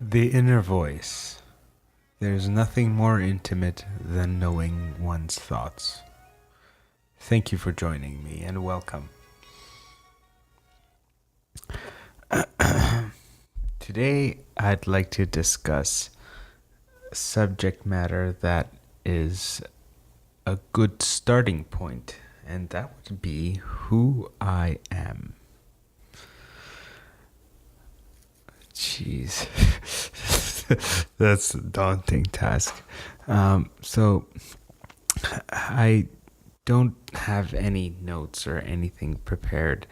The inner voice. There's nothing more intimate than knowing one's thoughts. Thank you for joining me and welcome. Today, I'd like to discuss a subject matter that is a good starting point, and that would be who I am. Jeez. That's a daunting task. So I don't have any notes or anything prepared.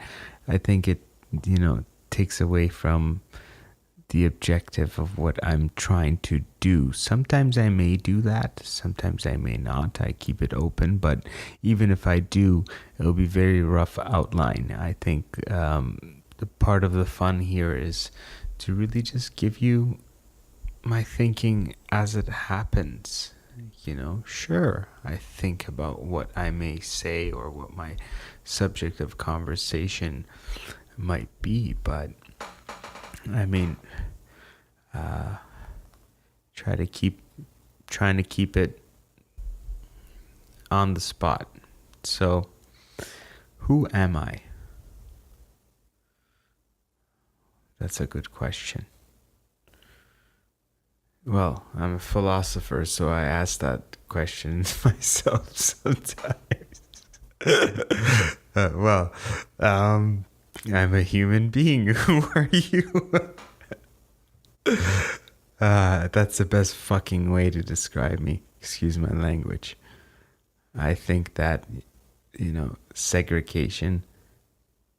I think it, takes away from the objective of what I'm trying to do. Sometimes I may do that, sometimes I may not. I keep it open, but even if I do, it'll be very rough outline. I think the part of the fun here is to really just give you my thinking as it happens. Sure, I think about what I may say or what my subject of conversation might be, but trying to keep it on the spot. So, who am I? That's a good question. Well, I'm a philosopher, so I ask that question myself sometimes. I'm a human being. Who are you? That's the best fucking way to describe me. Excuse my language. I think that, segregation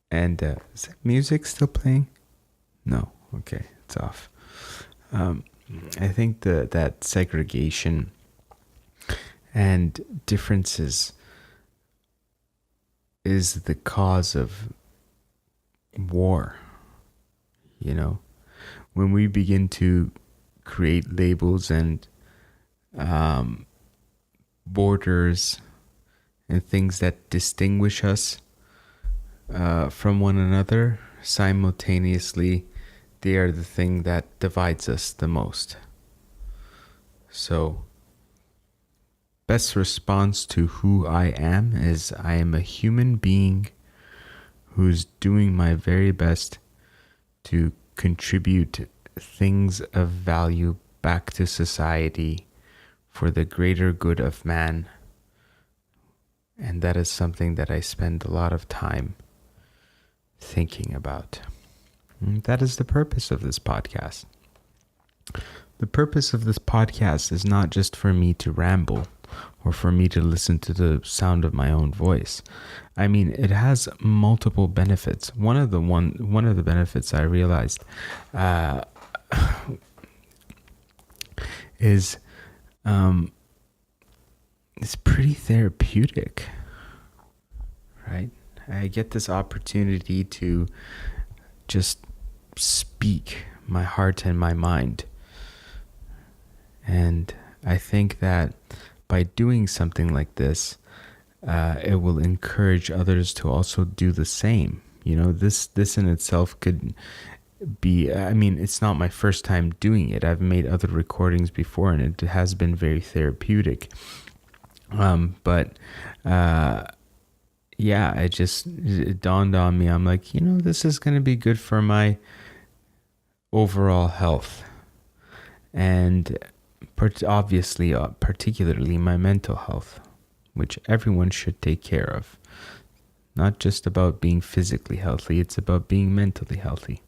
and, is that music still playing? No. Okay, it's off. I think that segregation and differences is the cause of war. When we begin to create labels and borders and things that distinguish us from one another, simultaneously they are the thing that divides us the most. So, best response to who I am is I am a human being who's doing my very best to contribute things of value back to society for the greater good of man. And that is something that I spend a lot of time thinking about. And that is the purpose of this podcast. The purpose of this podcast is not just for me to ramble or for me to listen to the sound of my own voice. It has multiple benefits. One of the benefits I realized is it's pretty therapeutic, right? I get this opportunity to just speak my heart and my mind. And I think that by doing something like this, it will encourage others to also do the same. This in itself could be, it's not my first time doing it. I've made other recordings before and it has been very therapeutic. It dawned on me. I'm like, this is going to be good for my overall health. And obviously, particularly my mental health, which everyone should take care of. Not just about being physically healthy, it's about being mentally healthy.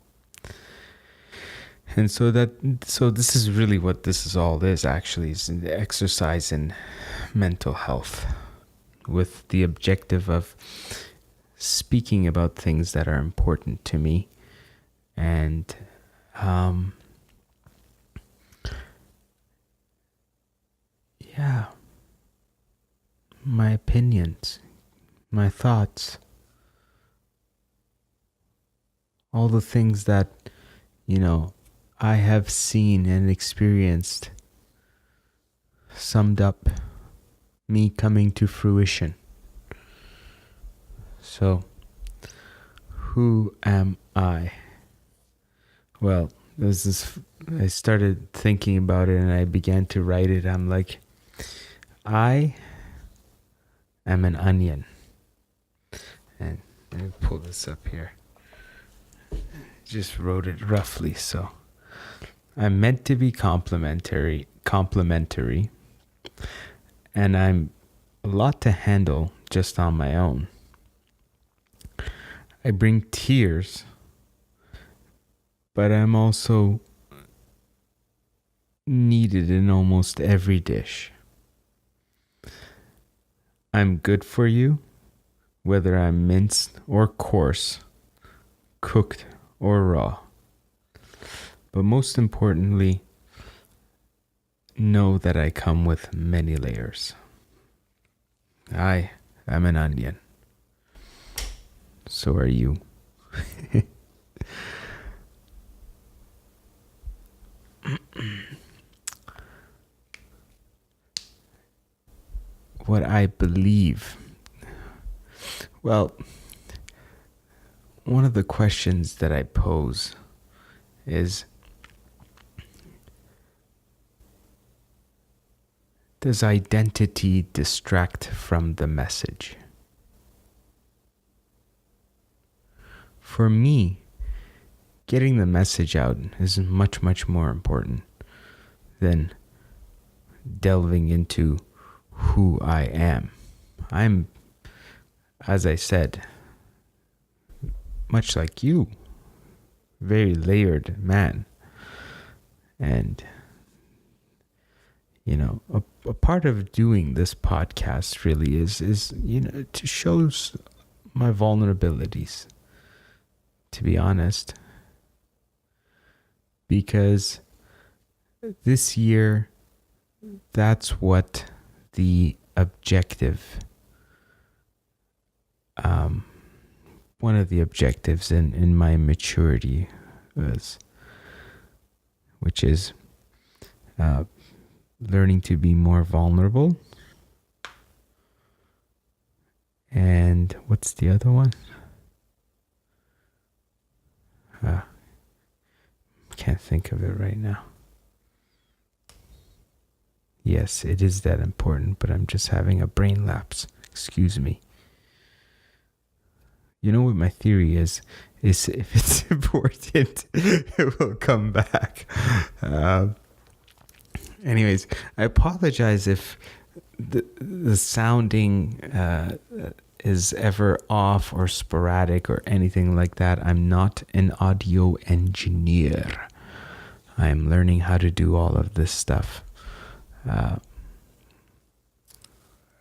And so this is really what this is all is actually, is the exercise in mental health with the objective of speaking about things that are important to me and my opinions, my thoughts, all the things that, I have seen and experienced summed up me coming to fruition. So, who am I? Well, there's this, I started thinking about it and I began to write it. I'm like, I am an onion. And let me pull this up here. Just wrote it roughly. So I'm meant to be complimentary, and I'm a lot to handle just on my own. I bring tears, but I'm also needed in almost every dish. I'm good for you, whether I'm minced or coarse, cooked or raw. But most importantly, know that I come with many layers. I am an onion. So are you. What I believe. Well, one of the questions that I pose is, does identity distract from the message? For me, getting the message out is much, much more important than delving into who I am. I'm, as I said, much like you, very layered man. And, you know, a part of doing this podcast really is to show my vulnerabilities, to be honest. Because this year, that's what the objective, one of the objectives in my maturity was, which is learning to be more vulnerable. And what's the other one? Can't think of it right now. Yes, it is that important, but I'm just having a brain lapse. Excuse me. You know what my theory is if it's important, it will come back. Anyways, I apologize if the sounding is ever off or sporadic or anything like that. I'm not an audio engineer. I'm learning how to do all of this stuff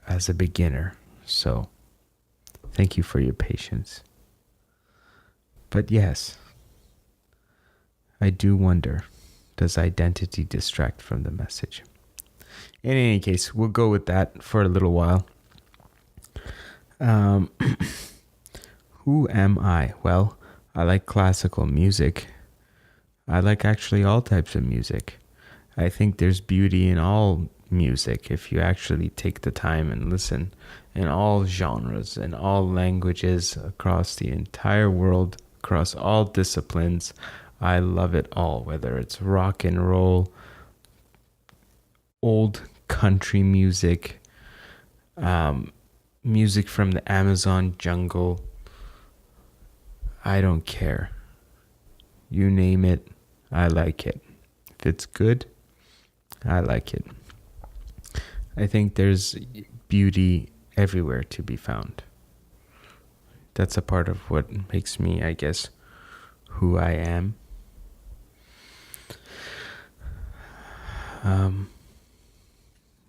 as a beginner. So thank you for your patience. But yes, I do wonder, does identity distract from the message? In any case, we'll go with that for a little while. Who am I? Well, I like classical music. I like actually all types of music. I think there's beauty in all music if you actually take the time and listen, in all genres, in all languages, across the entire world, across all disciplines. I love it all, whether it's rock and roll, old country music, music from the Amazon jungle. I don't care. You name it, I like it. If it's good, I like it. I think there's beauty everywhere to be found. That's a part of what makes me, I guess, who I am.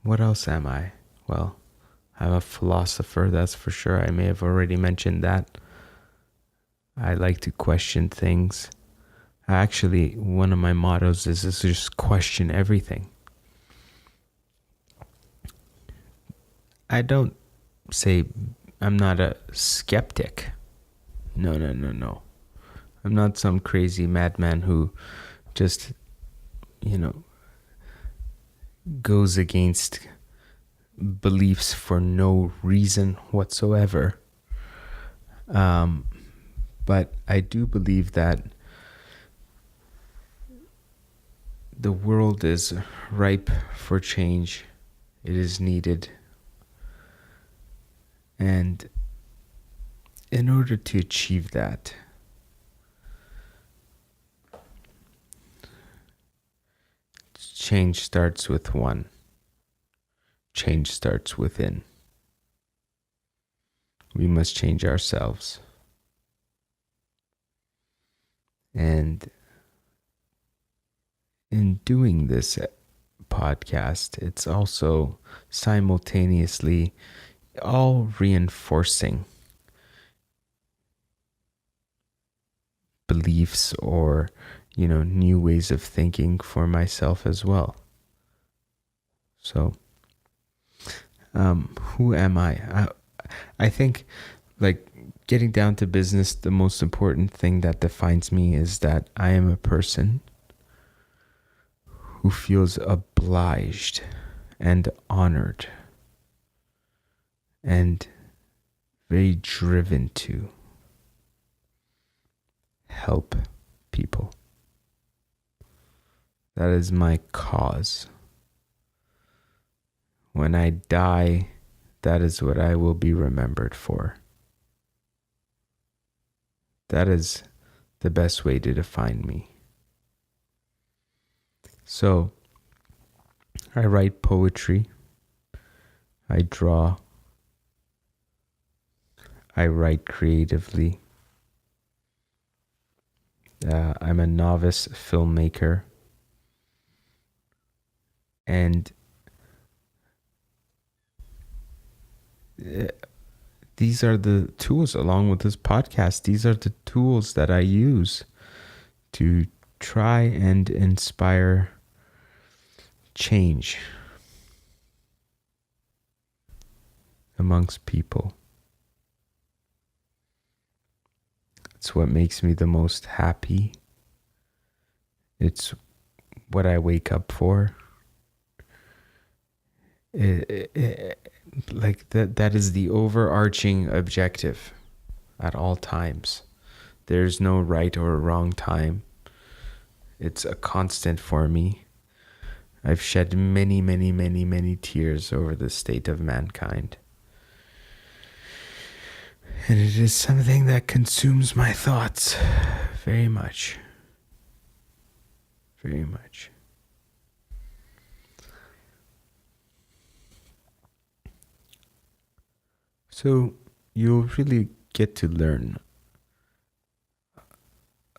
What else am I? Well, I'm a philosopher, that's for sure. I may have already mentioned that. I like to question things. Actually, one of my mottos is just question everything. I don't say I'm not a skeptic. No. I'm not some crazy madman who just, goes against beliefs for no reason whatsoever. But I do believe that the world is ripe for change. It is needed. And in order to achieve that, change starts with one. Change starts within. We must change ourselves. And in doing this podcast, it's also simultaneously all reinforcing beliefs or, new ways of thinking for myself as well. So, who am I? I think, like, getting down to business, the most important thing that defines me is that I am a person who feels obliged and honored and very driven to help people. That is my cause. When I die, that is what I will be remembered for. That is the best way to define me. So, I write poetry, I draw, I write creatively. I'm a novice filmmaker, and these are the tools, along with this podcast, these are the tools that I use to try and inspire change amongst people. It's what makes me the most happy. It's what I wake up for. Like that is the overarching objective at all times. There's no right or wrong time. It's a constant for me. I've shed many, many, many, many tears over the state of mankind. And it is something that consumes my thoughts very much. Very much. So you'll really get to learn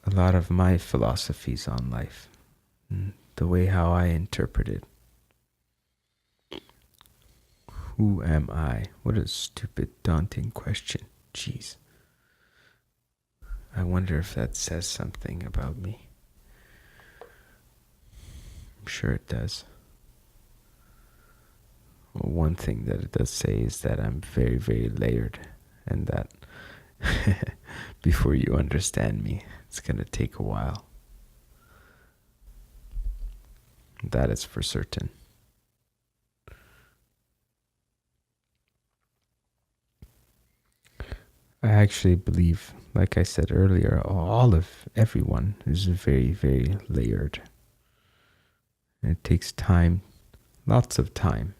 a lot of my philosophies on life, the way how I interpret it. Who am I? What a stupid, daunting question. Jeez. I wonder if that says something about me. I'm sure it does. Well, one thing that it does say is that I'm very, very layered, and that before you understand me, it's going to take a while. That is for certain. I actually believe, like I said earlier, everyone is very, very layered. And it takes time, lots of time.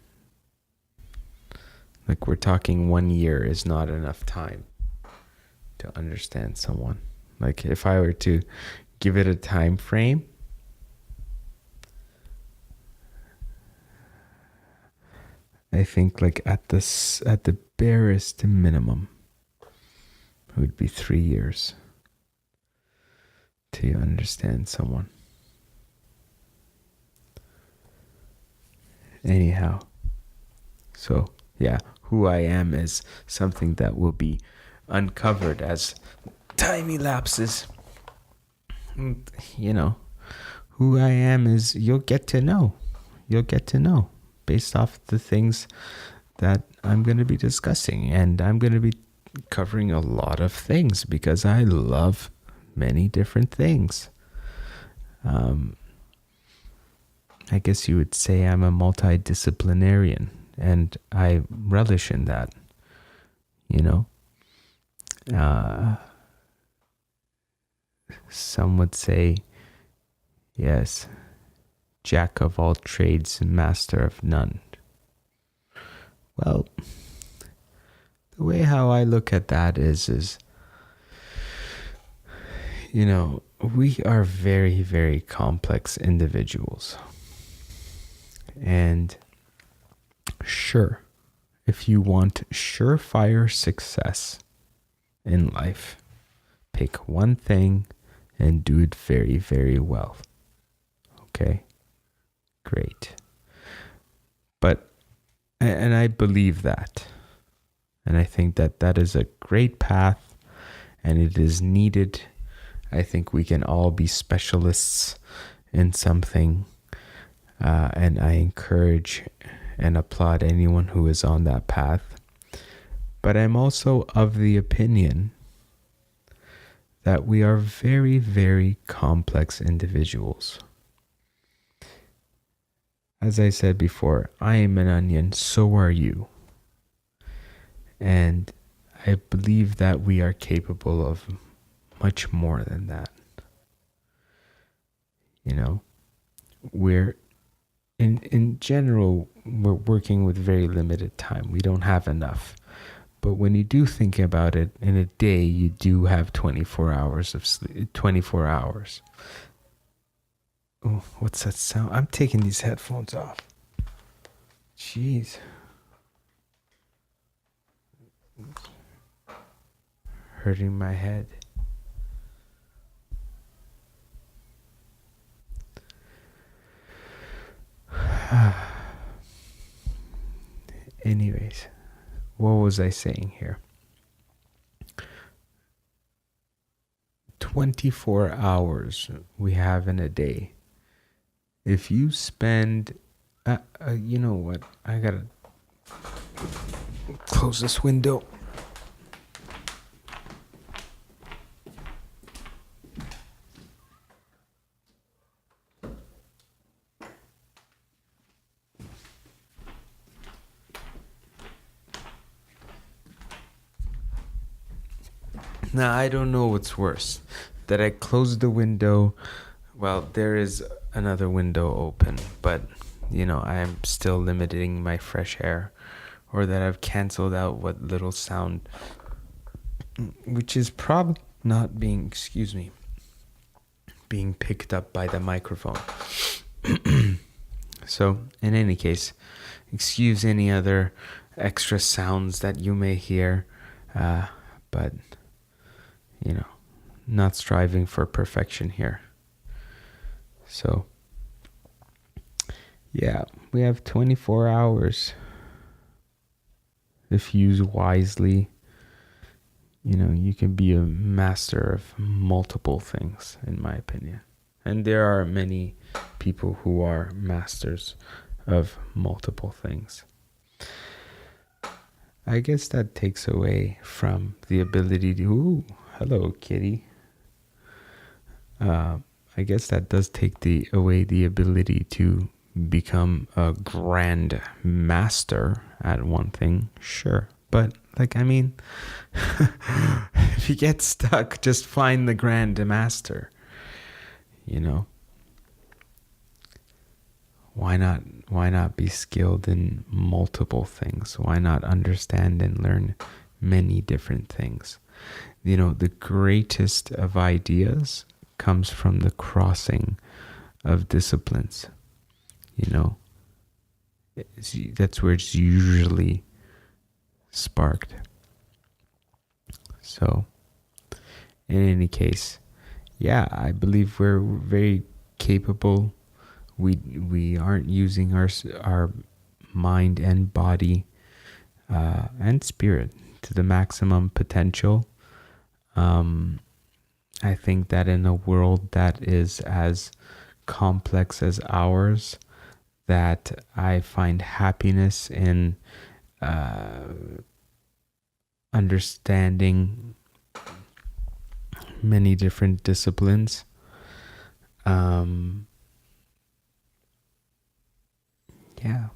Like, we're talking 1 year is not enough time to understand someone. Like, if I were to give it a time frame, I think like at the barest minimum, it would be 3 years to understand someone. Anyhow, so yeah, who I am is something that will be uncovered as time elapses. Who I am is you'll get to know. You'll get to know based off the things that I'm going to be discussing. And I'm going to be covering a lot of things because I love many different things. I guess you would say I'm a multidisciplinarian, and I relish in that, Some would say Yes, jack of all trades and master of none. Well, the way how I look at that is we are very, very complex individuals. And sure, if you want surefire success in life, pick one thing and do it very, very well. Okay? Great. And I believe that. And I think that that is a great path and it is needed. I think we can all be specialists in something. And I encourage and applaud anyone who is on that path. But I'm also of the opinion that we are very, very complex individuals. As I said before, I am an onion, so are you. And I believe that we are capable of much more than that. We're in general, we're working with very limited time. We don't have enough. But when you do think about it, in a day, you do have 24 hours of sleep. 24 hours. Oh, what's that sound? I'm taking these headphones off. Jeez. Hurting my head. Anyways, what was I saying here? 24 hours we have in a day. If you spend, you know what? I gotta close this window. Now, I don't know what's worse. That I closed the window. Well, there is another window open, but, I am still limiting my fresh air. Or that I've canceled out what little sound, which is probably not being picked up by the microphone. So, in any case, excuse any other extra sounds that you may hear, but not striving for perfection here. So, yeah, we have 24 hours. If used wisely, you can be a master of multiple things, in my opinion. And there are many people who are masters of multiple things. I guess that takes away from the ability to... Ooh, hello, kitty. I guess that does take away the ability to become a grand master at one thing, sure. But, if you get stuck, just find the grand master, Why not be skilled in multiple things? Why not understand and learn many different things? The greatest of ideas comes from the crossing of disciplines. That's where it's usually sparked. So, in any case, yeah, I believe we're very capable. We aren't using our mind and body and spirit to the maximum potential. I think that in a world that is as complex as ours, that I find happiness in understanding many different disciplines. Yeah.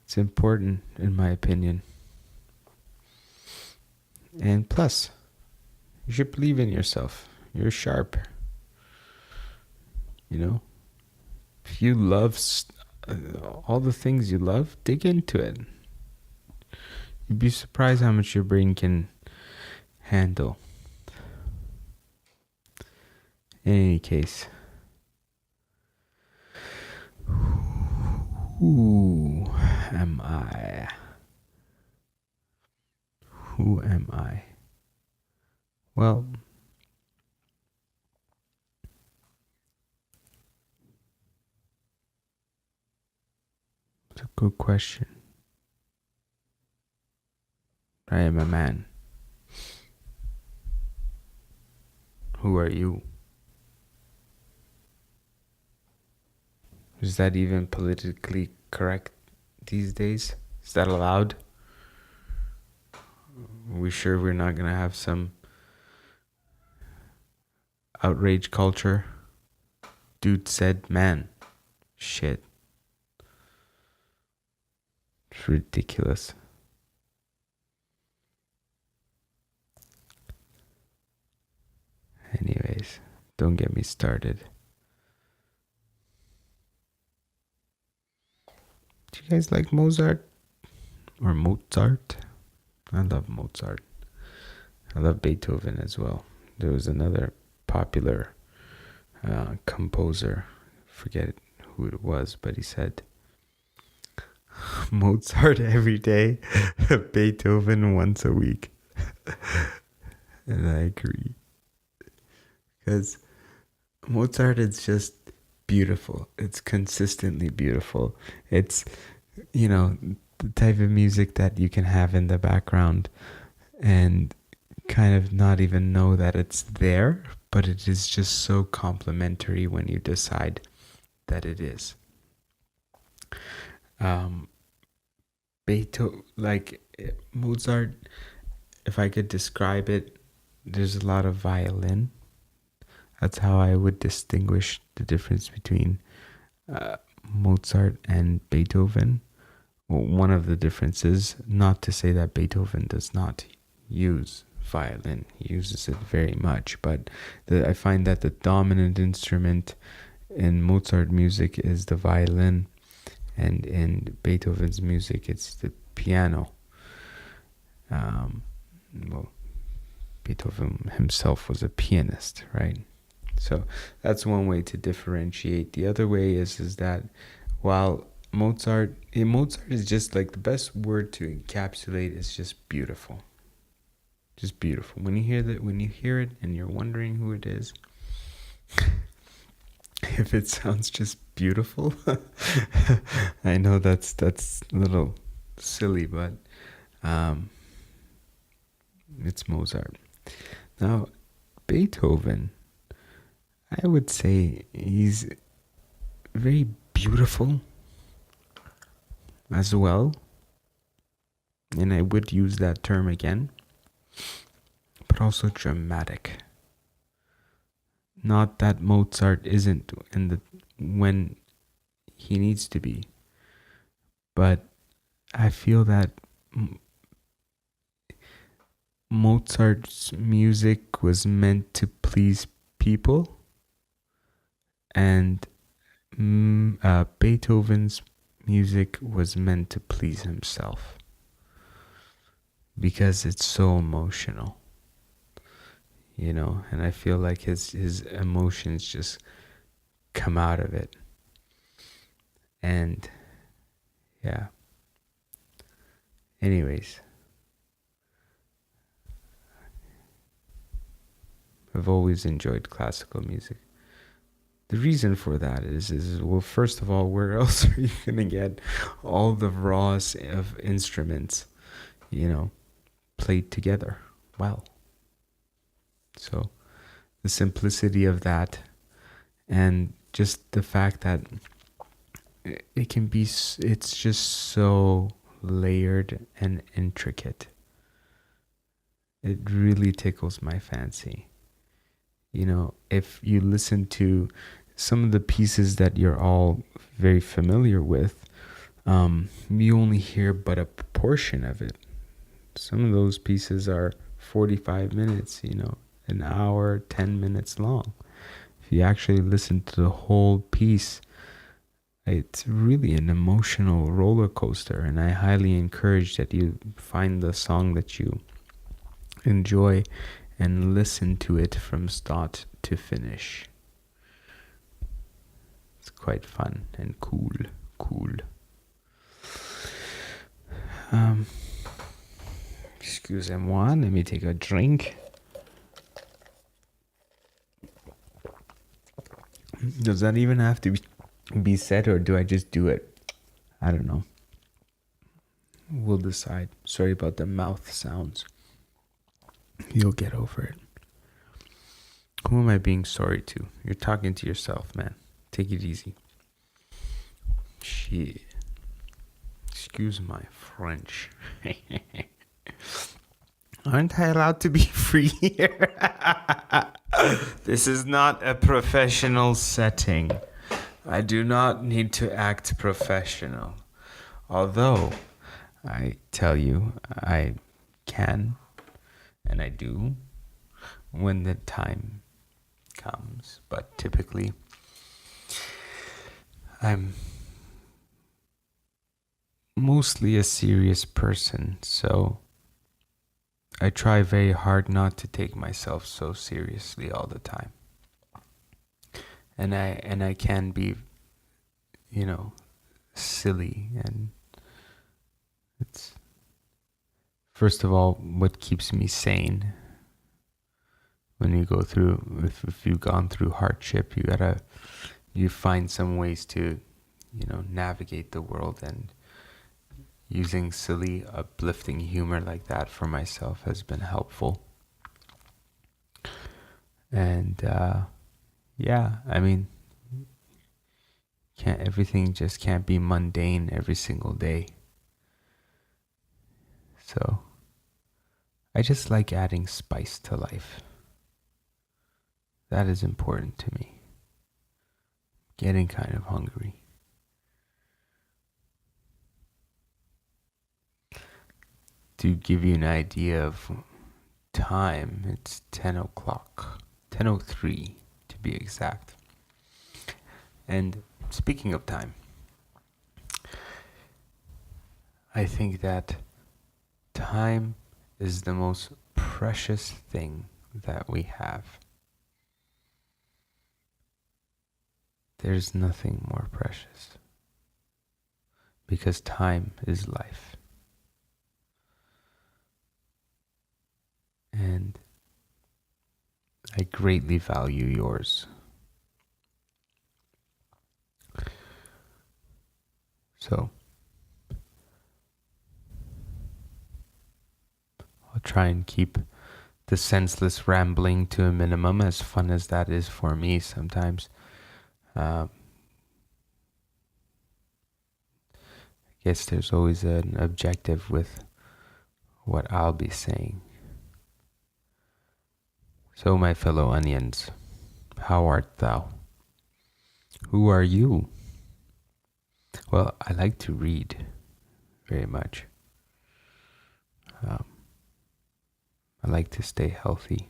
It's important, in my opinion. And plus, you should believe in yourself. You're sharp. You know, if you love all the things you love, dig into it. You'd be surprised how much your brain can handle. In any case, who am I? Who am I? Well, it's a good question. I am a man. Who are you? Is that even politically correct these days? Is that allowed? Are we sure we're not going to have some outrage culture? Dude said man. Shit. It's ridiculous. Anyways, don't get me started. Do you guys like Mozart? Or Mozart? I love Mozart. I love Beethoven as well. There was another popular composer, forget who it was, but he said Mozart every day, Beethoven once a week. And I agree. Because Mozart is just beautiful. It's consistently beautiful. It's, the type of music that you can have in the background and kind of not even know that it's there, but it is just so complimentary when you decide that it is. Beethoven, like Mozart, if I could describe it, there's a lot of violin. That's how I would distinguish the difference between Mozart and Beethoven. Well, one of the differences, not to say that Beethoven does not use violin, he uses it very much, but I find that the dominant instrument in Mozart music is the violin, and in Beethoven's music it's the piano. Well, Beethoven himself was a pianist, right? So that's one way to differentiate. The other way is that while Mozart is just like, the best word to encapsulate is just beautiful. Just beautiful. When you hear it and you're wondering who it is, if it sounds just beautiful, I know that's a little silly, but it's Mozart. Now, Beethoven, I would say he's very beautiful as well, and I would use that term again, but also dramatic. Not that Mozart isn't when he needs to be, but I feel that Mozart's music was meant to please people, and Beethoven's music was meant to please himself, because it's so emotional, and I feel like his emotions just come out of it. And yeah, anyways, I've always enjoyed classical music. The reason for that is well, first of all, where else are you going to get all the raws of instruments, played together well? So the simplicity of that, and just the fact that it's just so layered and intricate. It really tickles my fancy. If you listen to some of the pieces that you're all very familiar with, you only hear but a portion of it. Some of those pieces are 45 minutes, an hour, 10 minutes long. If you actually listen to the whole piece, it's really an emotional roller coaster, and I highly encourage that you find the song that you enjoy and listen to it from start to finish. It's quite fun and cool. Excusez-moi, let me take a drink. Does that even have to be said, or do I just do it? I don't know. We'll decide. Sorry about the mouth sounds. You'll get over it. Who am I being sorry to? You're talking to yourself, man. Take it easy. Shit. Excuse my French. Aren't I allowed to be free here? This is not a professional setting. I do not need to act professional. Although, I tell you, I can, and I do, when the time comes. But typically, I'm mostly a serious person, so I try very hard not to take myself so seriously all the time. And I can be, silly, and it's, first of all, what keeps me sane. When you go through, if you've gone through hardship, you find some ways to, navigate the world, and using silly, uplifting humor like that for myself has been helpful. And everything just can't be mundane every single day. So I just like adding spice to life. That is important to me. Getting kind of hungry. To give you an idea of time, it's 10 o'clock. 10:03 to be exact. And speaking of time, I think that time is the most precious thing that we have. There's nothing more precious, because time is life. And I greatly value yours. So I'll try and keep the senseless rambling to a minimum, as fun as that is for me sometimes. I guess there's always an objective with what I'll be saying. So, my fellow onions, how art thou? Who are you? Well, I like to read very much. I like to stay healthy.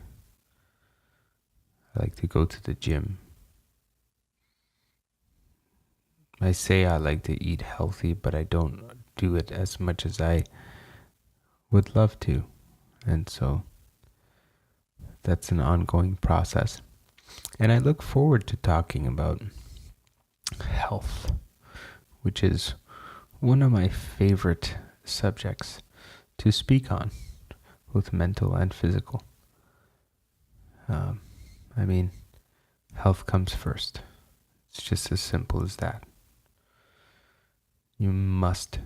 I like to go to the gym. I say I like to eat healthy, but I don't do it as much as I would love to. And so that's an ongoing process. And I look forward to talking about health, which is one of my favorite subjects to speak on, both mental and physical. Health comes first. It's just as simple as that. You must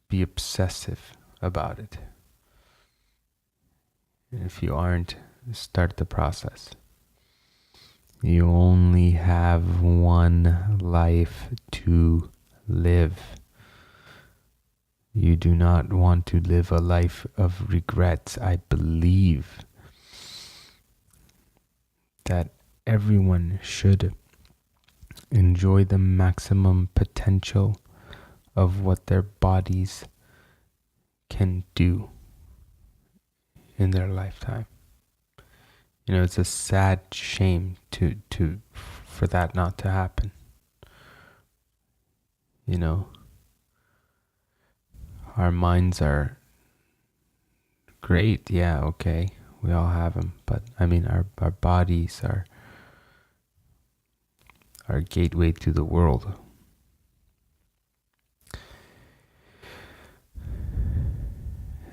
be obsessive about it. And if you aren't, start the process. You only have one life to live. You do not want to live a life of regrets. I believe that everyone should enjoy the maximum potential of what their bodies can do in their lifetime. It's a sad shame to for that not to happen. You know, our minds are great, yeah, okay, we all have them, but I mean, our bodies are our gateway to the world.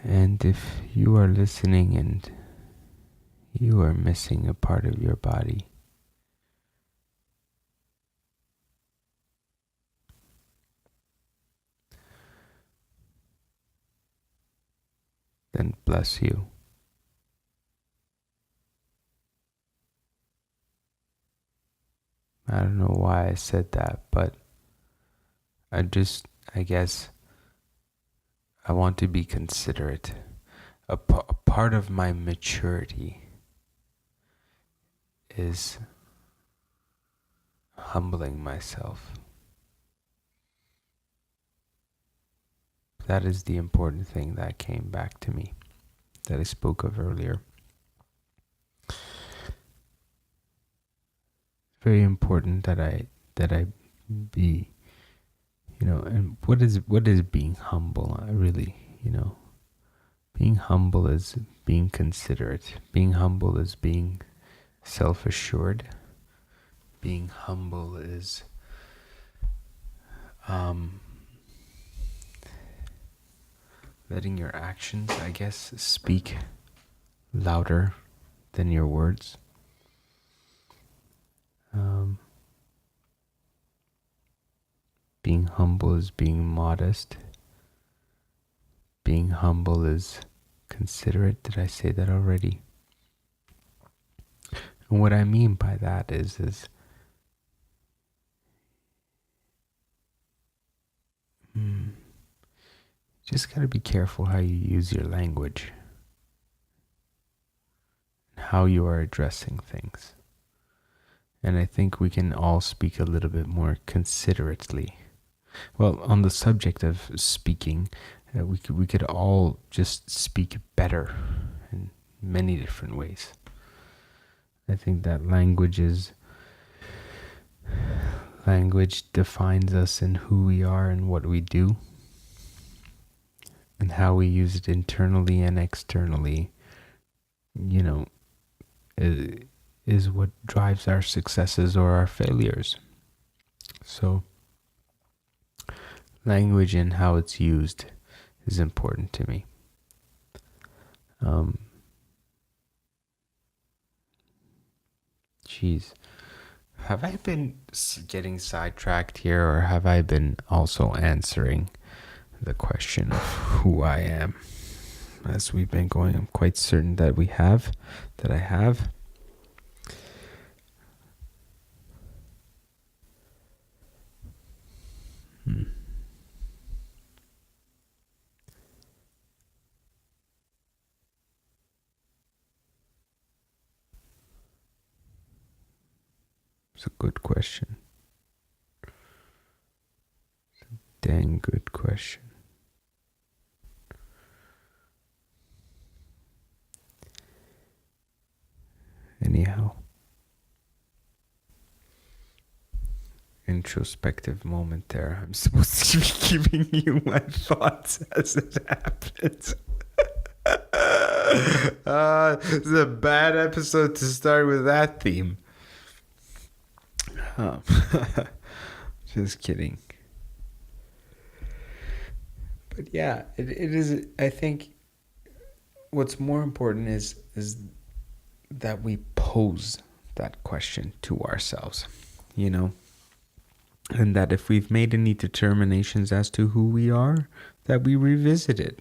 And if you are listening and you are missing a part of your body, then bless you. I don't know why I said that, but I guess I want to be considerate. A part of my maturity is humbling myself. That is the important thing that came back to me, that I spoke of earlier. Very important that I be, and what is being humble, really, being humble is being considerate. Being humble is being self-assured. Being humble is letting your actions, I guess, speak louder than your words. Being humble is being modest. Being humble is considerate. Did I say that already? And what I mean by that is just gotta be careful how you use your language, and how you are addressing things. And I think we can all speak a little bit more considerately. Well, on the subject of speaking, we could all just speak better in many different ways. I think that language defines us in who we are and what we do, and how we use it internally and externally, is what drives our successes or our failures. So language and how it's used is important to me. Have I been getting sidetracked here, or have I been also answering the question of who I am? As we've been going, I'm quite certain that I have. It's a good question. It's a dang good question. Anyhow, introspective moment there. I'm supposed to be giving you my thoughts as it happens. This is a bad episode to start with that theme. Oh. Just kidding. But yeah, it is. I think what's more important is that we pose that question to ourselves, and that if we've made any determinations as to who we are, that we revisit it.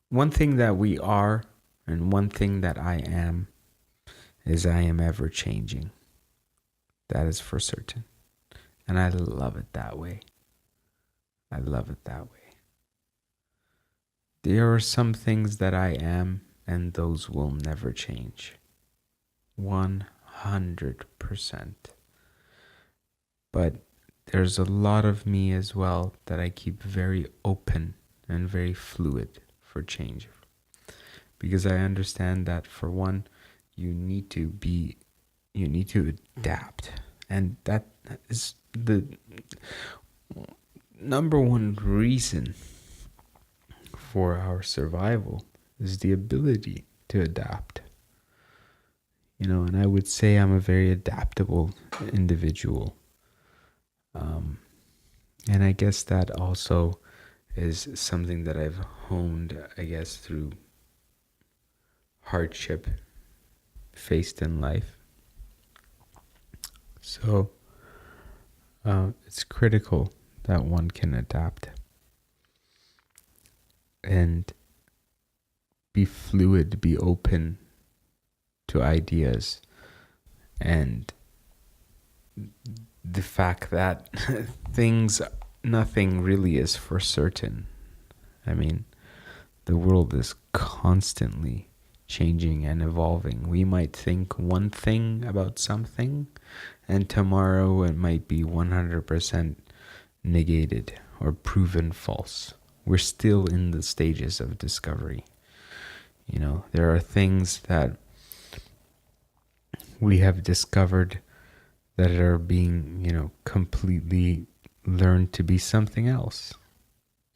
One thing that we are, and one thing that I am, is I am ever changing. That is for certain. And I love it that way. I love it that way. There are some things that I am, and those will never change. 100%. But there's a lot of me as well that I keep very open and very fluid for change. Because I understand that, for one, you need to be, you need to adapt. And that is the number one reason for our survival, is the ability to adapt. And I would say I'm a very adaptable individual. And I guess that also is something that I've honed, I guess, through hardship faced in life. So it's critical that one can adapt and be fluid, be open to ideas, and the fact that nothing really is for certain. I mean, the world is constantly changing and evolving. We might think one thing about something, and tomorrow it might be 100% negated or proven false. We're still in the stages of discovery. There are things that we have discovered that are being, completely learned to be something else.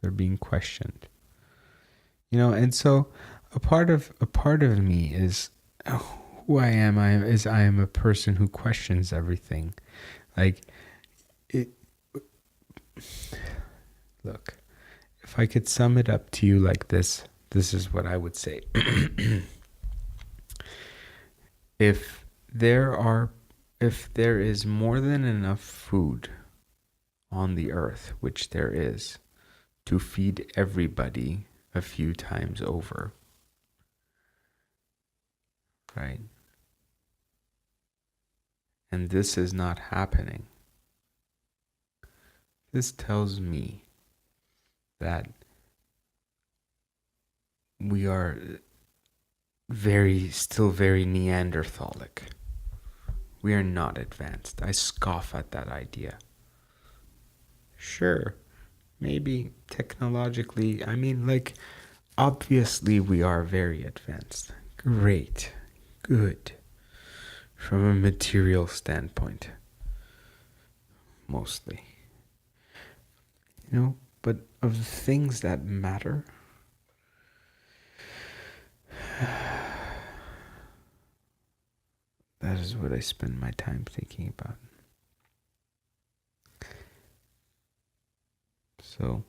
They're being questioned. And so a part of me is who I am. I am a person who questions everything. Like it. Look, if I could sum it up to you like this is what I would say. If there is more than enough food on the earth, which there is, to feed everybody a few times over, right? And this is not happening. This tells me that we are still very Neanderthalic. We are not advanced. I scoff at that idea. Sure, maybe technologically, obviously we are very advanced. Great, good. From a material standpoint, mostly. But of the things that matter, that is what I spend my time thinking about. So,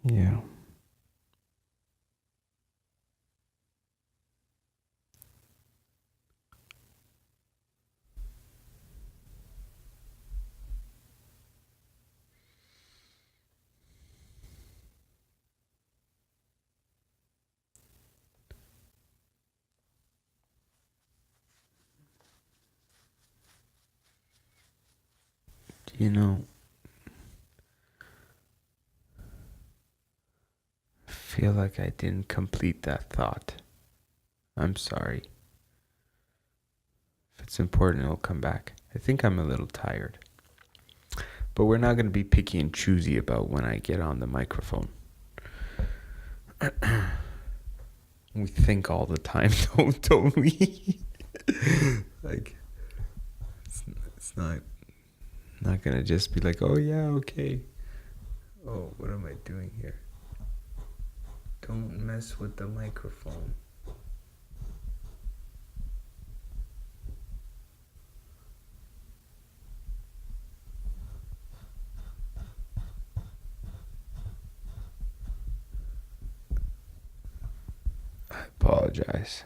yeah. I feel like I didn't complete that thought. I'm sorry. If it's important, it'll come back. I think I'm a little tired. But we're not going to be picky and choosy about when I get on the microphone. We think all the time, don't we? It's not going to just be like, oh yeah, okay. Oh, what am I doing here? Don't mess with the microphone. I apologize.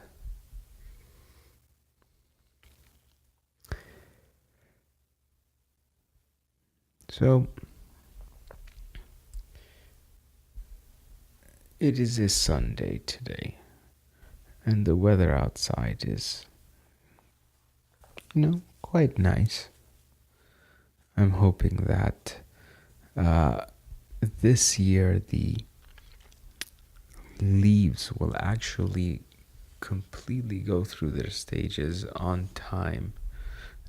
So, it is a Sunday today, and the weather outside is, quite nice. I'm hoping that this year the leaves will actually completely go through their stages on time,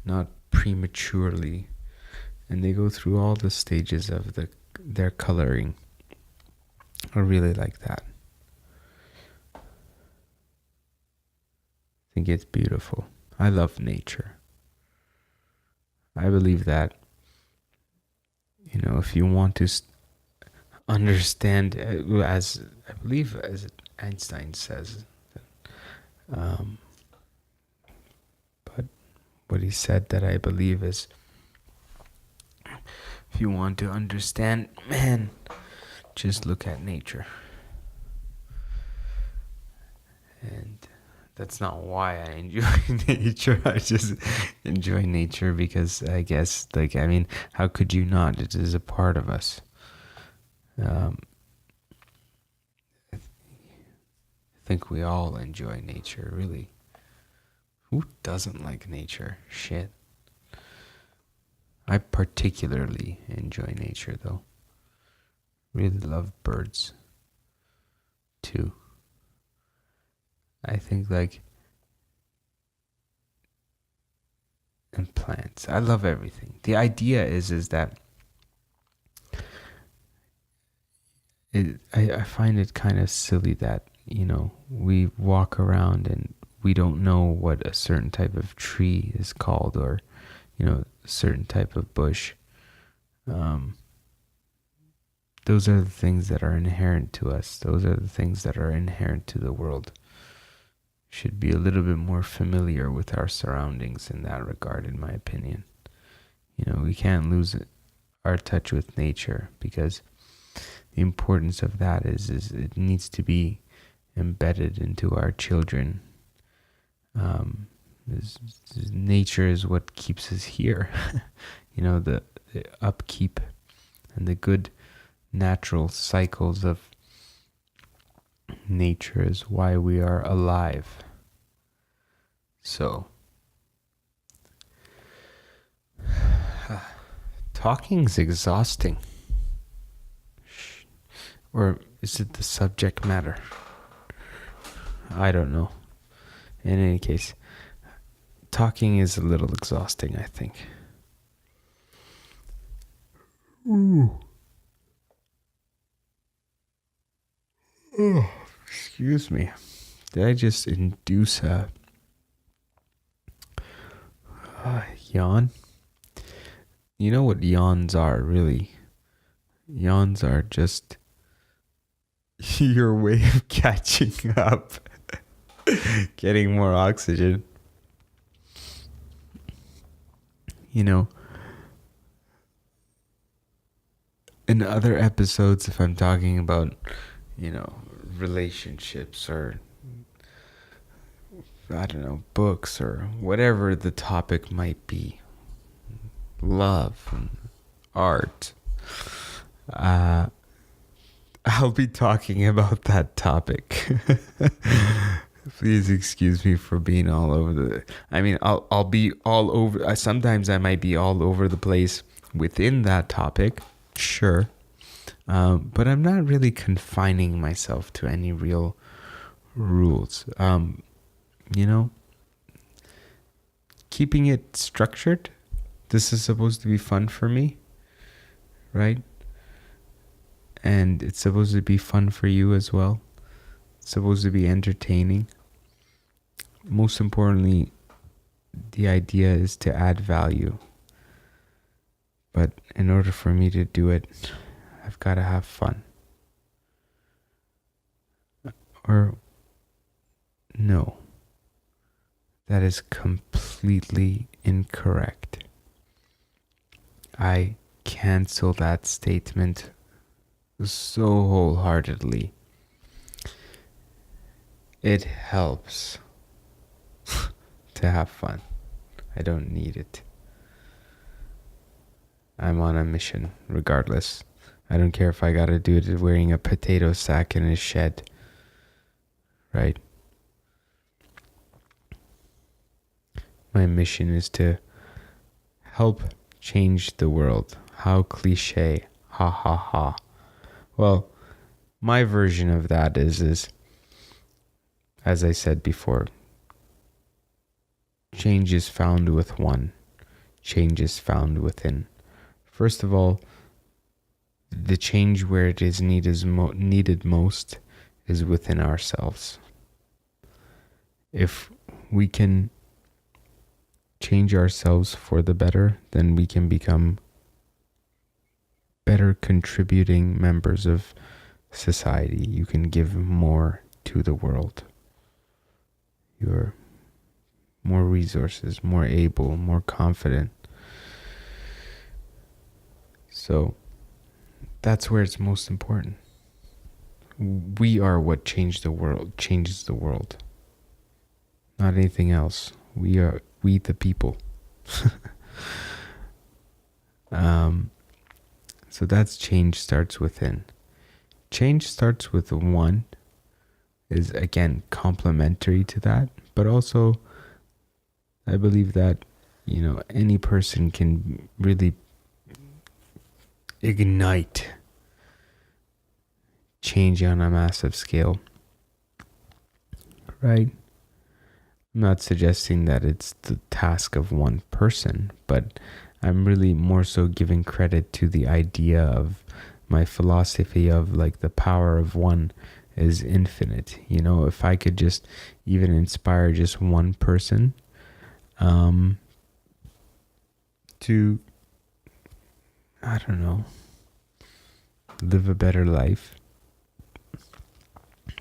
not prematurely, and they go through all the stages of their coloring. I really like that. I think it's beautiful. I love nature. I believe that, if you want to understand, as I believe, as Einstein says, um, but what he said that I believe is, if you want to understand man, just look at nature. And that's not why I enjoy nature. I just enjoy nature because I guess, how could you not? It is a part of us. I think we all enjoy nature, really. Who doesn't like nature? Shit. I particularly enjoy nature, though. Really love birds, too. I think, and plants. I love everything. The idea is that I find it kind of silly that, we walk around and we don't know what a certain type of tree is called, or, a certain type of bush. Those are the things that are inherent to us. Those are the things that are inherent to the world. Should be a little bit more familiar with our surroundings in that regard, in my opinion. We can't lose our touch with nature, because the importance of that is it needs to be embedded into our children. Nature is what keeps us here. The upkeep and the good natural cycles of nature is why we are alive. So, talking's exhausting. Or is it the subject matter? I don't know. In any case, talking is a little exhausting, I think. Ooh. Oh, excuse me. Did I just induce a yawn? You know what yawns are, really? Yawns are just your way of catching up, getting more oxygen. In other episodes, if I'm talking about, relationships, or I don't know, books, or whatever the topic might be, love and art, I'll be talking about that topic. Please excuse me for being all over I'll be all over. Sometimes I might be all over the place within that topic, sure. But I'm not really confining myself to any real rules. Keeping it structured. This is supposed to be fun for me, right? And it's supposed to be fun for you as well. It's supposed to be entertaining. Most importantly, the idea is to add value. But in order for me to do it, I've got to have fun. Or, no. That is completely incorrect. I cancel that statement so wholeheartedly. It helps to have fun. I don't need it. I'm on a mission, regardless. I don't care if I gotta do it wearing a potato sack in a shed. Right? My mission is to help change the world. How cliche. Ha ha ha. Well, my version of that is as I said before, change is found with one. Change is found within. First of all, the change where it is needed most is within ourselves. If we can change ourselves for the better, then we can become better contributing members of society. You can give more to the world. You're more resources, more able, more confident. So that's where it's most important. We are what changes the world. Not anything else. We the people. So that's change starts within. Change starts with one, is again complementary to that, but also I believe that, any person can really ignite change on a massive scale, right? I'm not suggesting that it's the task of one person, but I'm really more so giving credit to the idea of my philosophy of like the power of one is infinite. If I could just even inspire just one person to, I don't know, live a better life,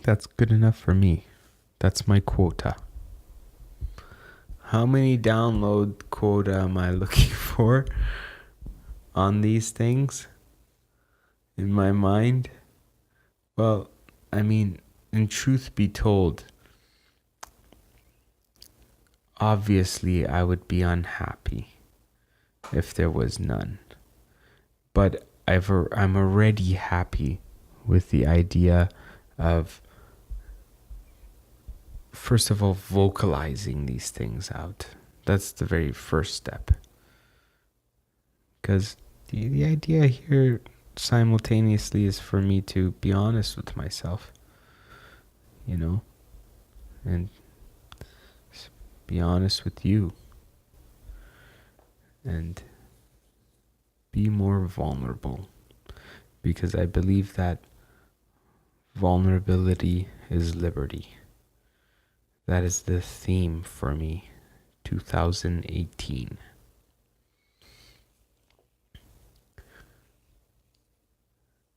that's good enough for me. That's my quota. How many download quota am I looking for on these things in my mind? Well, I mean, in truth be told, obviously I would be unhappy if there was none. But I'm already happy with the idea of, first of all, vocalizing these things out. That's the very first step. Because the idea here simultaneously is for me to be honest with myself, and be honest with you, and be more vulnerable, because I believe that vulnerability is liberty. That is the theme for me, 2018.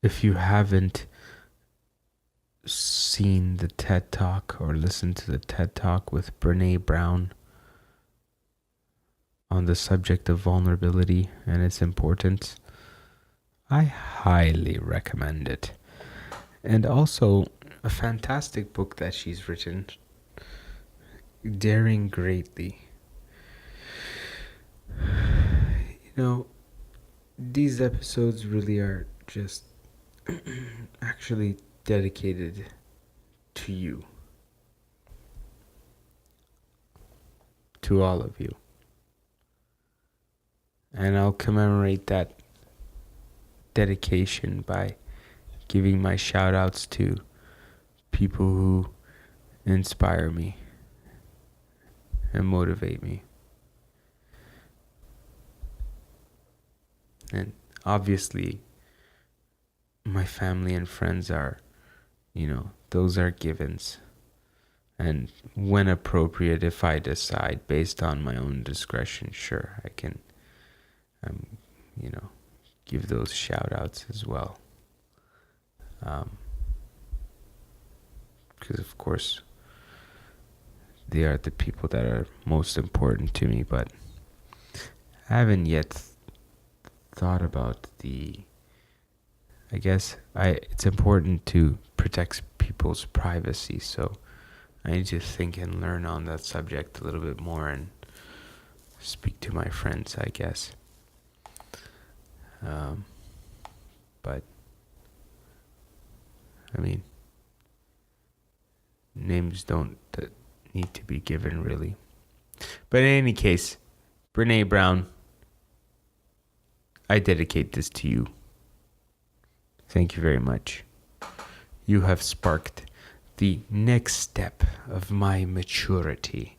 If you haven't seen the TED Talk or listened to the TED Talk with Brene Brown on the subject of vulnerability and its importance, I highly recommend it. And also, a fantastic book that she's written, Daring Greatly. These episodes really are just actually dedicated to you, to all of you. And I'll commemorate that dedication by giving my shout outs to people who inspire me and motivate me. And obviously, my family and friends are, those are givens. And when appropriate, if I decide based on my own discretion, sure, I can, give those shout outs as well. Because of course, they are the people that are most important to me, but I haven't yet thought about it's important to protect people's privacy, so I need to think and learn on that subject a little bit more and speak to my friends, I guess. But names don't need to be given, really. But in any case, Brene Brown, I dedicate this to you. Thank you very much. You have sparked the next step of my maturity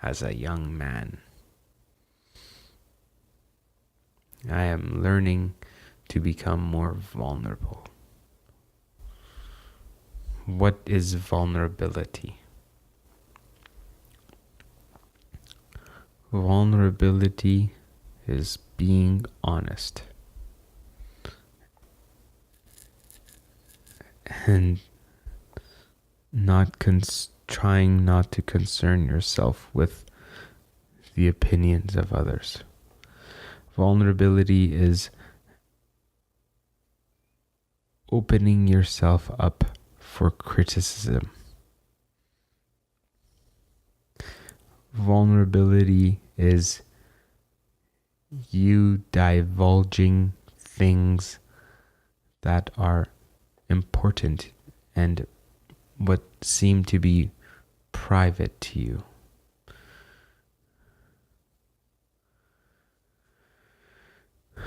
as a young man. I am learning to become more vulnerable. What is vulnerability? Vulnerability is being honest and trying not to concern yourself with the opinions of others. Vulnerability is opening yourself up for criticism. Vulnerability is you divulging things that are important and what seem to be private to you. I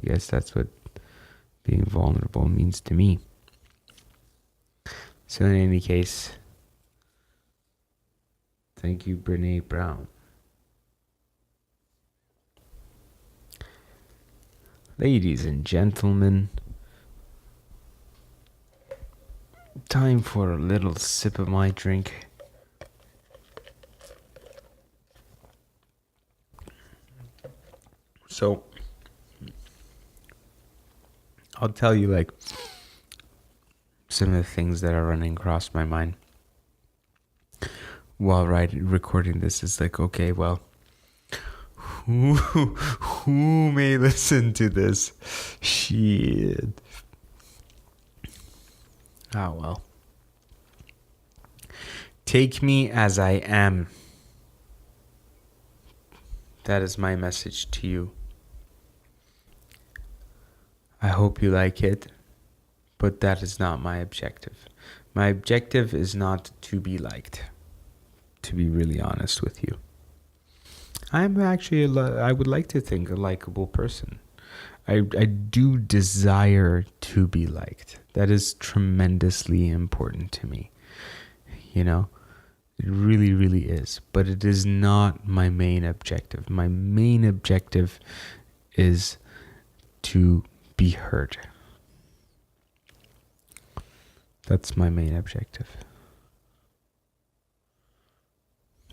guess that's what being vulnerable means to me. So in any case, thank you, Brene Brown. Ladies and gentlemen, time for a little sip of my drink. So, I'll tell you like some of the things that are running across my mind while recording this. Is like, okay, well, who may listen to this? Shit. Ah, well. Take me as I am. That is my message to you. I hope you like it, but that is not my objective. My objective is not to be liked, to be really honest with you. I'm actually, I would like to think, a likable person. I do desire to be liked. That is tremendously important to me. You know, it really, really is. But it is not my main objective. My main objective is to be heard. That's my main objective.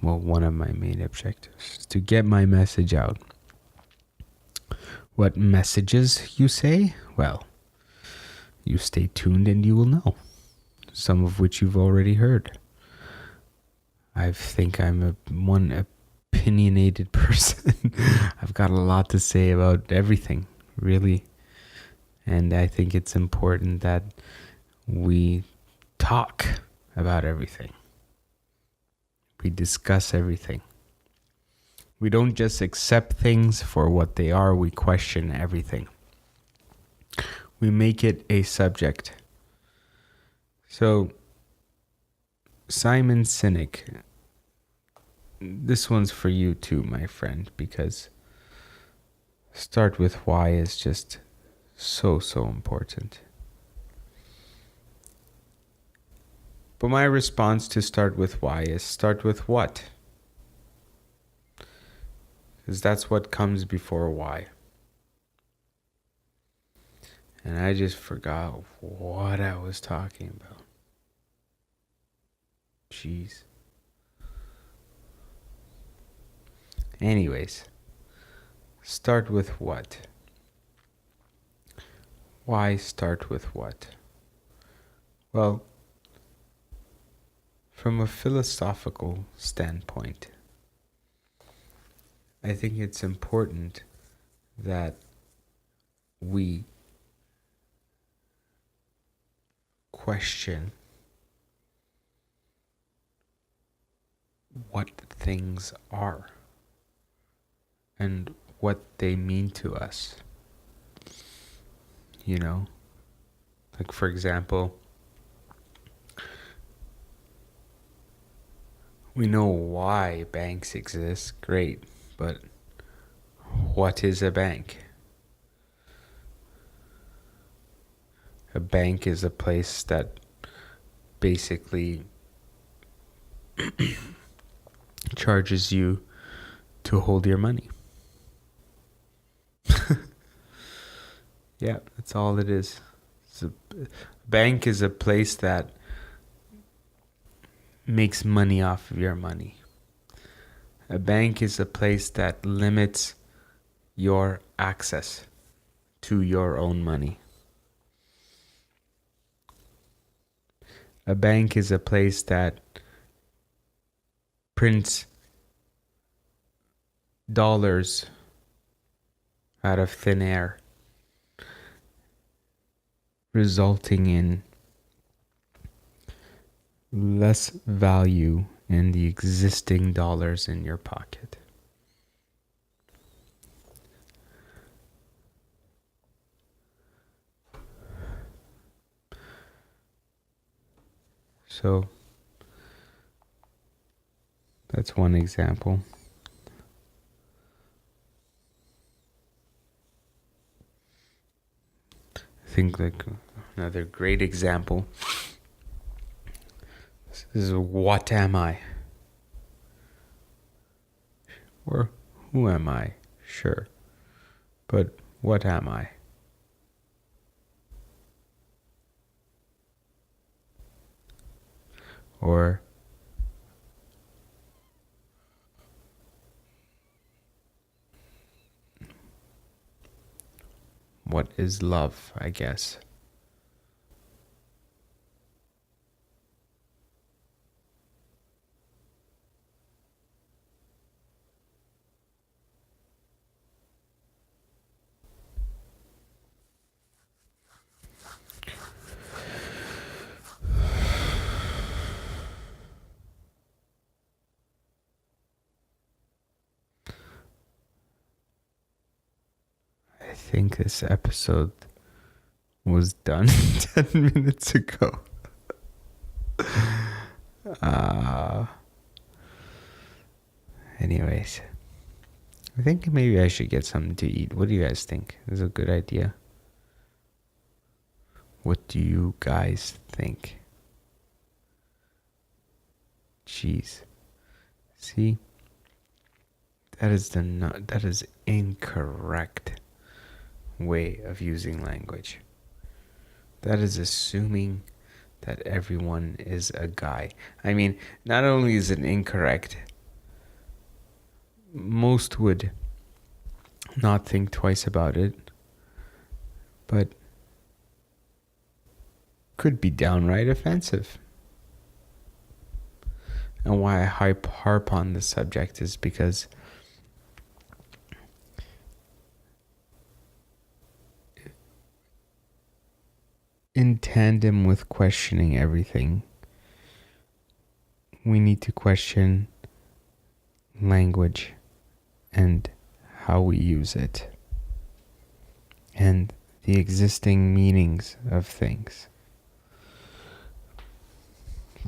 Well, one of my main objectives is to get my message out. What messages, you say? Well, you stay tuned and you will know. Some of which you've already heard. I think I'm one opinionated person. I've got a lot to say about everything, really. And I think it's important that we talk about everything. We discuss everything. We don't just accept things for what they are, we question everything. We make it a subject. So, Simon Sinek, this one's for you too, my friend, because start with why is just so important. But my response to start with why is start with what? Because that's what comes before why. And I just forgot what I was talking about. Jeez. Anyways, start with what? Why start with what? Well, from a philosophical standpoint, I think it's important that we question what things are and what they mean to us. You know, like for example, we know why banks exist, great, but what is a bank? A bank is a place that basically charges you to hold your money. Yeah, that's all it is. A bank is a place that makes money off of your money. A bank is a place that limits your access to your own money. A bank is a place that prints dollars out of thin air, resulting in less value in the existing dollars in your pocket. So that's one example. I think like another great example is what am I? Or who am I? Sure. But what am I? Or what is love, I guess. I think this episode was done 10 minutes ago. Anyways, I think maybe I should get something to eat. What do you guys think? Is it a good idea? What do you guys think? Jeez. See? That is incorrect way of using language. That is assuming that everyone is a guy. I mean, not only is it incorrect, most would not think twice about it, but could be downright offensive. And why I harp on the subject is because in tandem with questioning everything, we need to question language and how we use it and the existing meanings of things.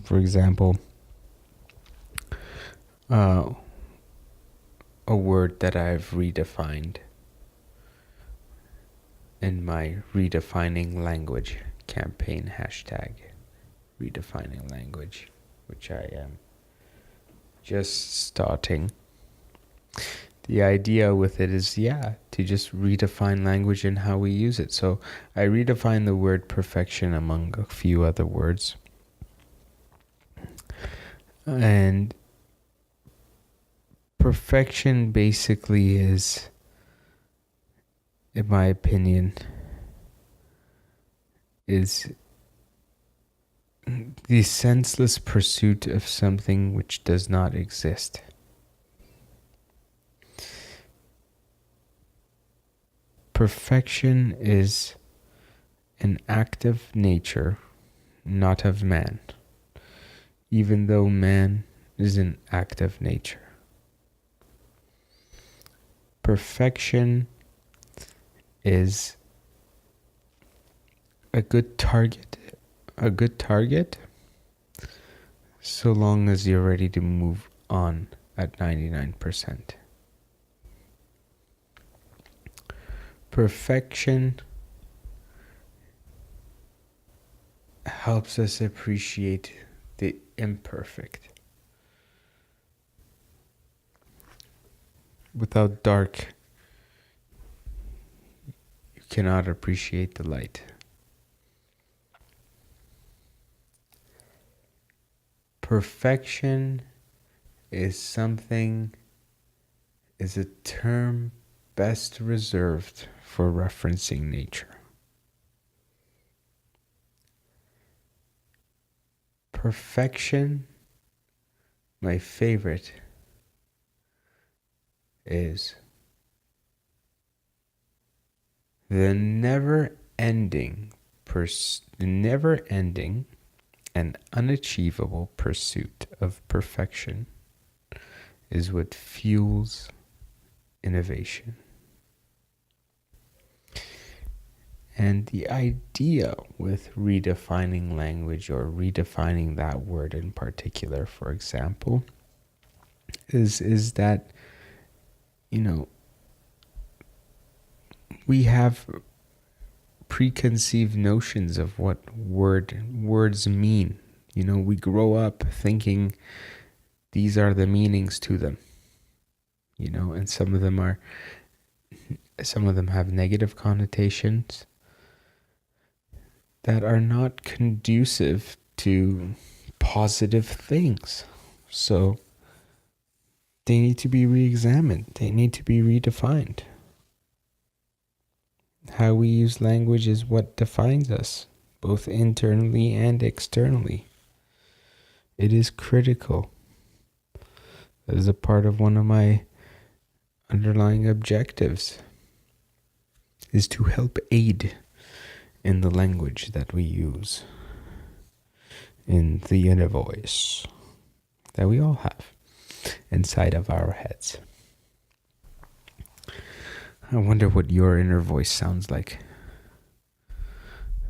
For example, a word that I've redefined in my redefining language campaign hashtag, redefining language, which I am just starting. The idea with it is, to just redefine language and how we use it. So I redefine the word perfection among a few other words. And perfection basically is, in my opinion, is the senseless pursuit of something which does not exist. Perfection is an act of nature, not of man, even though man is an act of nature. Perfection is a good target, so long as you're ready to move on at 99%. Perfection helps us appreciate the imperfect. Without dark, you cannot appreciate the light. Perfection is a term best reserved for referencing nature. Perfection, my favorite, is the never-ending and unachievable pursuit of perfection is what fuels innovation. And the idea with redefining language, or redefining that word in particular, for example, is that, we have preconceived notions of what words mean. We grow up thinking these are the meanings to them. And some of them have negative connotations that are not conducive to positive things. So they need to be re-examined. They need to be redefined. How we use language is what defines us, both internally and externally. It is critical. That is a part of one of my underlying objectives, is to help aid in the language that we use, in the inner voice that we all have inside of our heads. I wonder what your inner voice sounds like.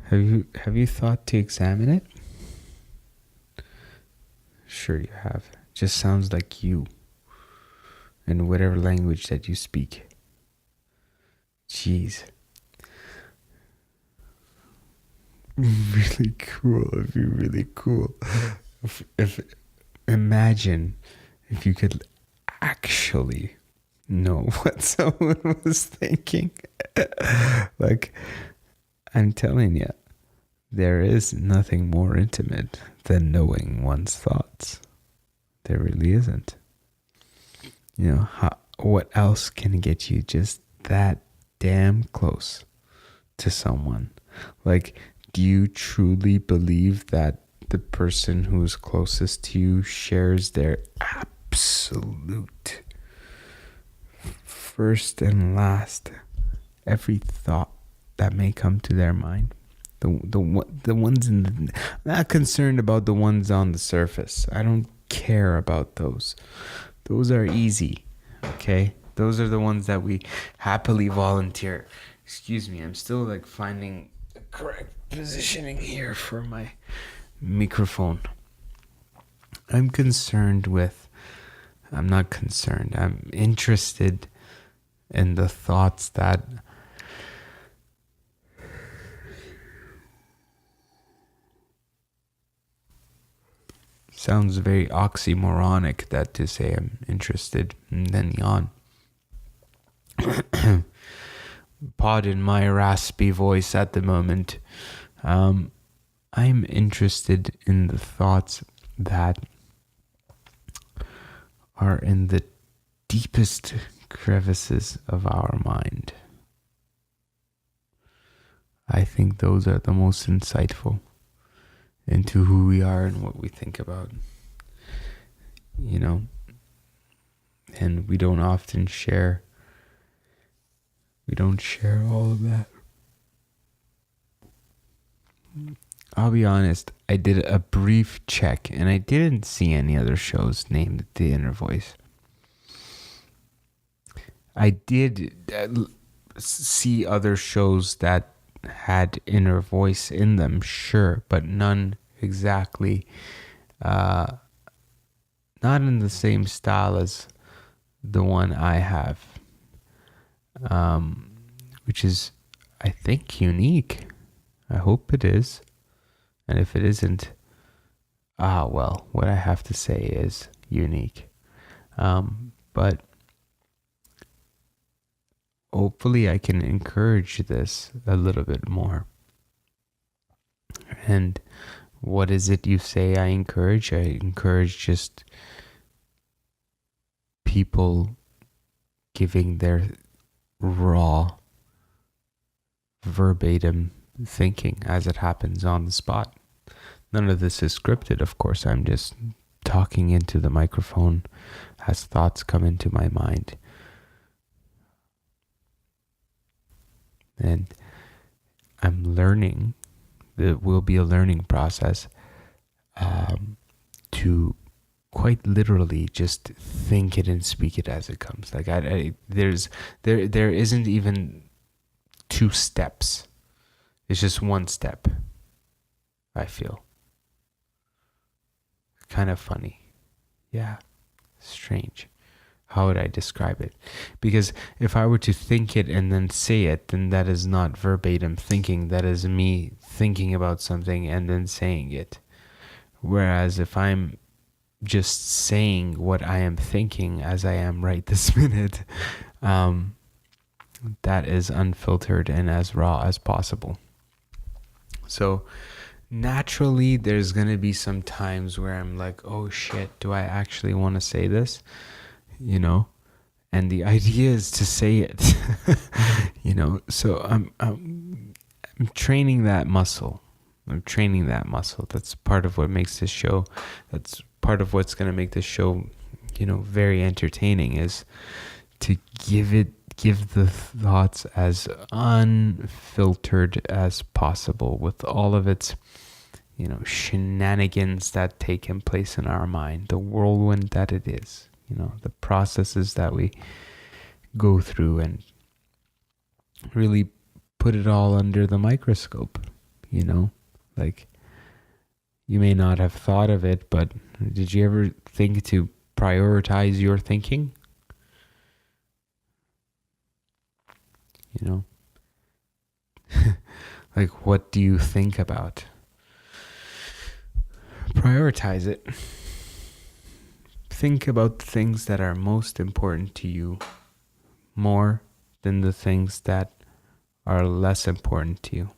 Have you thought to examine it? Sure you have. It just sounds like you in whatever language that you speak. Jeez. Really cool. It'd be really cool. If imagine if you could actually know what someone was thinking. Like, I'm telling you, there is nothing more intimate than knowing one's thoughts. There really isn't. What else can get you just that damn close to someone? Like, do you truly believe that the person who's closest to you shares their absolute first and last every thought that may come to their mind? The ones I'm not concerned about the ones on the surface. I don't care about those. Those are easy, okay? Those are the ones that we happily volunteer. Excuse me, I'm still finding the correct positioning here for my microphone. I'm interested in the thoughts that sounds very oxymoronic, that to say I'm interested and then yawn. Pardon my raspy voice at the moment. I'm interested in the thoughts that are in the deepest crevices of our mind. I think those are the most insightful into who we are and what we think about. And we don't often share. We don't share all of that. I'll be honest, I did a brief check and I didn't see any other shows named The Inner Voice. I did see other shows that had inner voice in them, sure, but none exactly, not in the same style as the one I have, which is, I think, unique. I hope it is. And if it isn't, well, what I have to say is unique. But hopefully I can encourage this a little bit more. And what is it you say I encourage? I encourage just people giving their raw, verbatim thinking as it happens on the spot. None of this is scripted, of course. I'm just talking into the microphone as thoughts come into my mind. And I'm learning. It will be a learning process to quite literally just think it and speak it as it comes. Like there isn't even 2 steps. It's just 1 step. I feel kind of funny. Yeah, strange. How would I describe it? Because if I were to think it and then say it, then that is not verbatim thinking. That is me thinking about something and then saying it. Whereas if I'm just saying what I am thinking as I am right this minute, that is unfiltered and as raw as possible. So naturally, there's going to be some times where I'm like, oh shit, do I actually want to say this? You know, and the idea is to say it, you know, so I'm training that muscle. That's part of what makes this show. That's part of what's going to make this show, you know, very entertaining, is to give the thoughts as unfiltered as possible with all of its, you know, shenanigans that take in place in our mind, the whirlwind that it is, you know, the processes that we go through, and really put it all under the microscope, you know. Like, you may not have thought of it, but did you ever think to prioritize your thinking? You know, like, what do you think about? Prioritize it. Think about the things that are most important to you more than the things that are less important to you.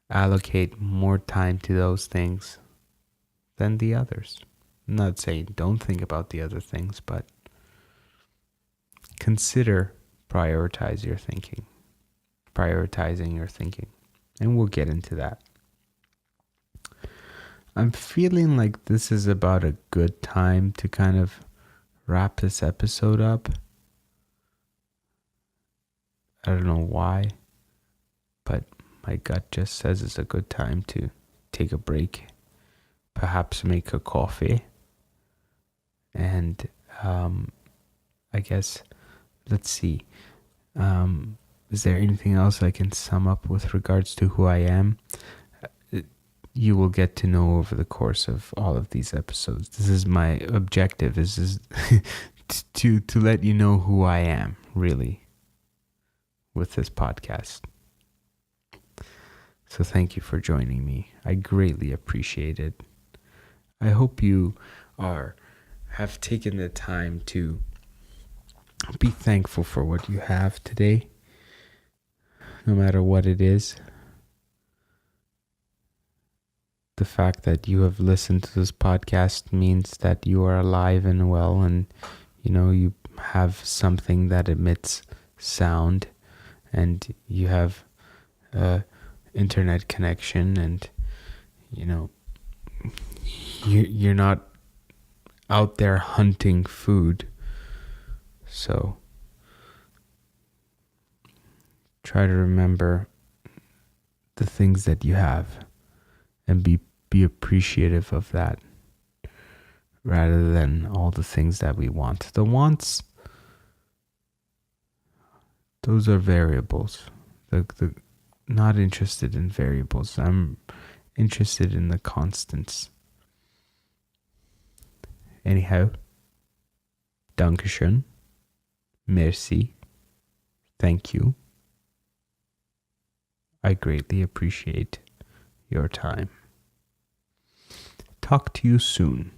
Allocate more time to those things than the others. I'm not saying don't think about the other things, but consider prioritizing your thinking. And we'll get into that. I'm feeling like this is about a good time to kind of wrap this episode up. I don't know why, but my gut just says it's a good time to take a break, perhaps make a coffee, and I guess, let's see, is there anything else I can sum up with regards to who I am? You will get to know over the course of all of these episodes. This is my objective, is to let you know who I am, really, with this podcast. So thank you for joining me. I greatly appreciate it. I hope you have taken the time to be thankful for what you have today, no matter what it is. The fact that you have listened to this podcast means that you are alive and well, and you know, you have something that emits sound, and you have internet connection, and you know, you're not out there hunting food. So try to remember the things that you have and be appreciative of that, rather than all the things that we want. The wants, those are variables. The not interested in variables. I'm interested in the constants. Anyhow, Dankeschön, merci, thank you. I greatly appreciate your time. Talk to you soon.